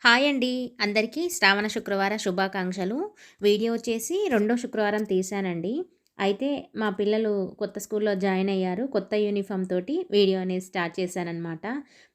Hi అండి. అందరికీ శ్రావణ శుక్రవార శుభాకాంక్షలు. వీడియో వచ్చేసి రెండో శుక్రవారం తీశానండి. అయితే మా పిల్లలు కొత్త స్కూల్‌లో జాయిన్ అయ్యారు. కొత్త యూనిఫామ్ తోటి వీడియో అనేది స్టార్ట్ చేశాననమాట.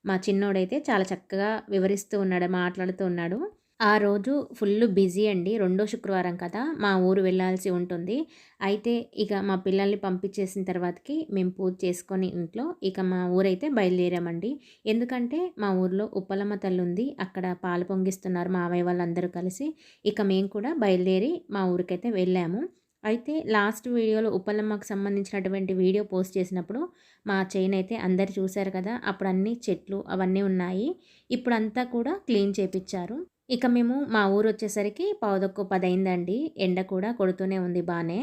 మా చిన్నోడైతే చాలా చక్కగా వివరిస్తూ ఉన్నాడు, మాట్లాడుతూ ఉన్నాడు. ఆ రోజు ఫుల్లు బిజీ అండి. రెండో శుక్రవారం కదా! మా ఊరు వెళ్ళాల్సి ఉంటుంది. అయితే ఇక మా పిల్లల్ని పంపించేసిన తర్వాతకి మేము పూజ చేసుకొని ఇంట్లో ఇక మా ఊరైతే బయలుదేరామండి. ఎందుకంటే మా ఊర్లో ఉప్పలమ్మ తల్లుంది. అక్కడ పాలు పొంగిస్తున్నారు మావయ్య వాళ్ళందరూ కలిసి. ఇక మేము కూడా బయలుదేరి మా ఊరికైతే వెళ్ళాము. అయితే లాస్ట్ వీడియోలో ఉప్పలమ్మకు సంబంధించినటువంటి వీడియో పోస్ట్ చేసినప్పుడు మా చేనయితే అందరూ చూశారు కదా! అప్పుడు అన్నీ చెట్లు అవన్నీ ఉన్నాయి. ఇప్పుడంతా కూడా క్లీన్ చేపిచ్చారు. ఇక మేము మా ఊరొచ్చేసరికి పావుతక్కువ 10 అయిందండి. ఎండ కూడా కొడుతూనే ఉంది బానే.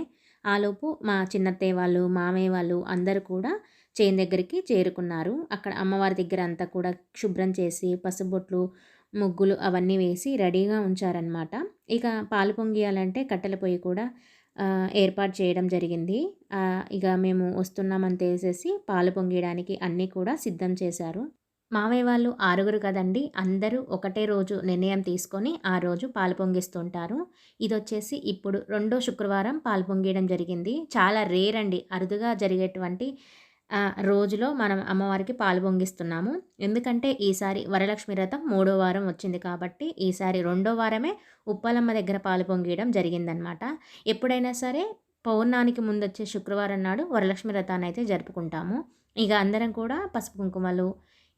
ఆలోపు మా చిన్నత్తయ్య వాళ్ళు, మామయ్య వాళ్ళు అందరూ కూడా చేను దగ్గరికి చేరుకున్నారు. అక్కడ అమ్మవారి దగ్గర అంతా కూడా శుభ్రం చేసి, పసుబొట్లు, ముగ్గులు అవన్నీ వేసి రెడీగా ఉంచారనమాట. ఇక పాలు పొంగియాలంటే కట్టెల పొయ్యి కూడా ఏర్పాటు చేయడం జరిగింది. ఇక మేము వస్తున్నామని తెలిసేసి పాలు పొంగియడానికి అన్నీ కూడా సిద్ధం చేశారు. మావయ్య వాళ్ళు ఆరుగురు కదండీ! అందరూ ఒకటే రోజు నిర్ణయం తీసుకొని, ఆ రోజు పాలు పొంగిస్తుంటారు. ఇదొచ్చేసి ఇప్పుడు రెండో శుక్రవారం పాలు పొంగియడం జరిగింది. చాలా రేర్ అండి. అరుదుగా జరిగేటువంటి రోజులో మనం అమ్మవారికి పాలు పొంగిస్తున్నాము. ఎందుకంటే ఈసారి వరలక్ష్మి వ్రతం మూడో వారం వచ్చింది కాబట్టి, ఈసారి రెండో వారమే ఉప్పలమ్మ దగ్గర పాలు పొంగియడం జరిగిందనమాట. ఎప్పుడైనా సరే పౌర్ణానికి ముందొచ్చే శుక్రవారం నాడు వరలక్ష్మి వ్రతాన్నయితే జరుపుకుంటాము. ఇక అందరం కూడా పసుపు కుంకుమలు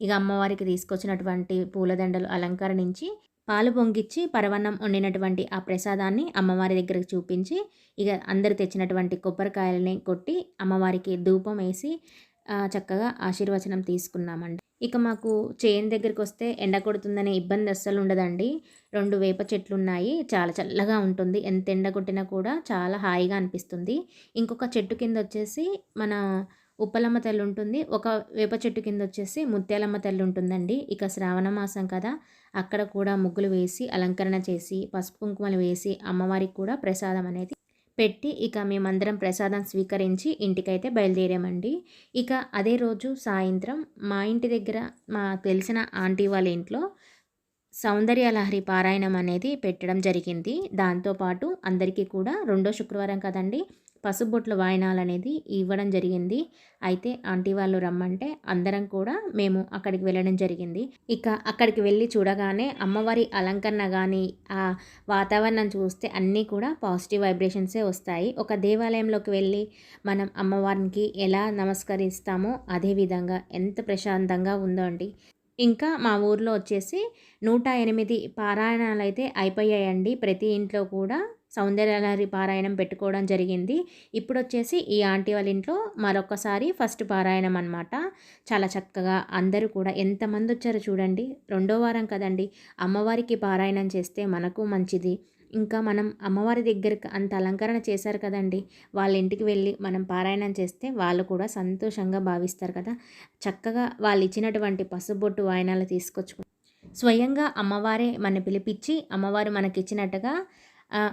ఇక అమ్మవారికి తీసుకొచ్చినటువంటి పూలదండలు అలంకరణించి, పాలు పొంగిచ్చి, పరవన్నం వండినటువంటి ఆ ప్రసాదాన్ని అమ్మవారి దగ్గరకు చూపించి, ఇక అందరూ తెచ్చినటువంటి కొబ్బరికాయలని కొట్టి, అమ్మవారికి ధూపం వేసి చక్కగా ఆశీర్వచనం తీసుకున్నామండి. ఇక మాకు చేను దగ్గరికొస్తే ఎండ కొడుతుందనే ఇబ్బంది అస్సలు ఉండదండి. 2 వేప చెట్లున్నాయి. చాలా చల్లగా ఉంటుంది. ఎంత ఎండ కొట్టినా కూడా చాలా హాయిగా అనిపిస్తుంది. ఇంకొక చెట్టు కిందొచ్చేసి మన ఉప్పలమ్మ తల్లి ఉంటుంది. ఒక వేప చెట్టు కిందొచ్చేసి ముత్యాలమ్మ తల్లి ఉంటుందండి. ఇక శ్రావణ మాసం కదా! అక్కడ కూడా ముగ్గులు వేసి, అలంకరణ చేసి, పసుపు కుంకుమలు వేసి, అమ్మవారికి కూడా ప్రసాదం అనేది పెట్టి, ఇక మేమందరం ప్రసాదం స్వీకరించి ఇంటికైతే బయలుదేరామండి. ఇక అదే రోజు సాయంత్రం మా ఇంటి దగ్గర మా తెలిసిన ఆంటీ వాళ్ళ ఇంట్లో సౌందర్యలహరి పారాయణం అనేది పెట్టడం జరిగింది. దాంతో పాటు అందరికీ కూడా రెండో శుక్రవారం కదండీ! పసుబొట్ల వాయనాలనేది ఇవ్వడం జరిగింది. అయితే ఆంటీ వాళ్ళు రమ్మంటే అందరం కూడా మేము అక్కడికి వెళ్ళడం జరిగింది. ఇక అక్కడికి వెళ్ళి చూడగానే అమ్మవారి అలంకరణ గానీ, ఆ వాతావరణం చూస్తే అన్నీ కూడా పాజిటివ్ వైబ్రేషన్సే వస్తాయి. ఒక దేవాలయంలోకి వెళ్ళి మనం అమ్మవారికి ఎలా నమస్కరిస్తామో అదే విధంగా ఎంత ప్రశాంతంగా ఉందో అండి. ఇంకా మా ఊర్లో వచ్చేసి 108 పారాయణాలైతే అయిపోయాయండి. ప్రతి ఇంట్లో కూడా సౌందర్యలహరి పారాయణం పెట్టుకోవడం జరిగింది. ఇప్పుడొచ్చేసి ఈ ఆంటీ వాళ్ళ ఇంట్లో మరొకసారి ఫస్ట్ పారాయణం అనమాట. చాలా చక్కగా అందరూ కూడా ఎంతమందొచ్చారో చూడండి. రెండో వారం కదండీ! అమ్మవారికి పారాయణం చేస్తే మనకు మంచిది. ఇంకా మనం అమ్మవారి దగ్గరికి అంత అలంకరణ చేశారు కదండీ! వాళ్ళ ఇంటికి వెళ్ళి మనం పారాయణం చేస్తే వాళ్ళు కూడా సంతోషంగా భావిస్తారు కదా! చక్కగా వాళ్ళు ఇచ్చినటువంటి పసుబొట్టు వాయనాలు తీసుకొచ్చుకొని స్వయంగా అమ్మవారే మన పిలిపిచ్చి అమ్మవారు మనకిచ్చినట్టుగా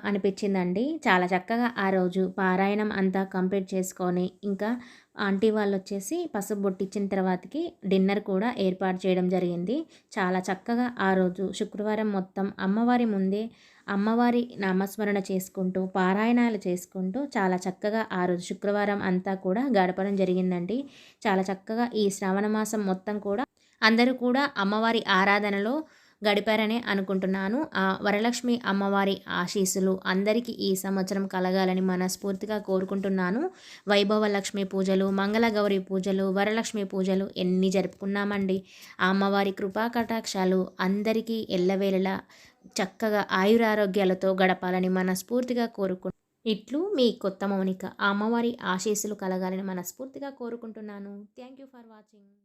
అనిపించిందండి. చాలా చక్కగా ఆ రోజు పారాయణం అంతా కంప్లీట్ చేసుకొని, ఇంకా ఆంటీ వాళ్ళొచ్చేసి పసుపు బొట్టిచ్చిన తర్వాతకి డిన్నర్ కూడా ఏర్పాటు చేయడం జరిగింది. చాలా చక్కగా ఆ రోజు శుక్రవారం మొత్తం అమ్మవారి ముందే అమ్మవారి నామస్మరణ చేసుకుంటూ, పారాయణాలు చేసుకుంటూ చాలా చక్కగా ఆ రోజు శుక్రవారం అంతా కూడా గడపడం జరిగిందండి. చాలా చక్కగా ఈ శ్రావణ మాసం మొత్తం కూడా అందరూ కూడా అమ్మవారి ఆరాధనలో గడిపారనే అనుకుంటున్నాను. వరలక్ష్మి అమ్మవారి ఆశీస్సులు అందరికీ ఈ సంవత్సరం కలగాలని మనస్ఫూర్తిగా కోరుకుంటున్నాను. వైభవ లక్ష్మి పూజలు, మంగళగౌరి పూజలు, వరలక్ష్మి పూజలు ఎన్ని జరుపుకున్నామండి. ఆ అమ్మవారి కృపా కటాక్షాలు అందరికీ ఎల్లవేళలా చక్కగా ఆయురారోగ్యాలతో గడపాలని మనస్ఫూర్తిగా ఇట్లు మీ కొత్త మౌనిక. ఆ అమ్మవారి ఆశీస్సులు కలగాలని మనస్ఫూర్తిగా కోరుకుంటున్నాను. Thank you for watching.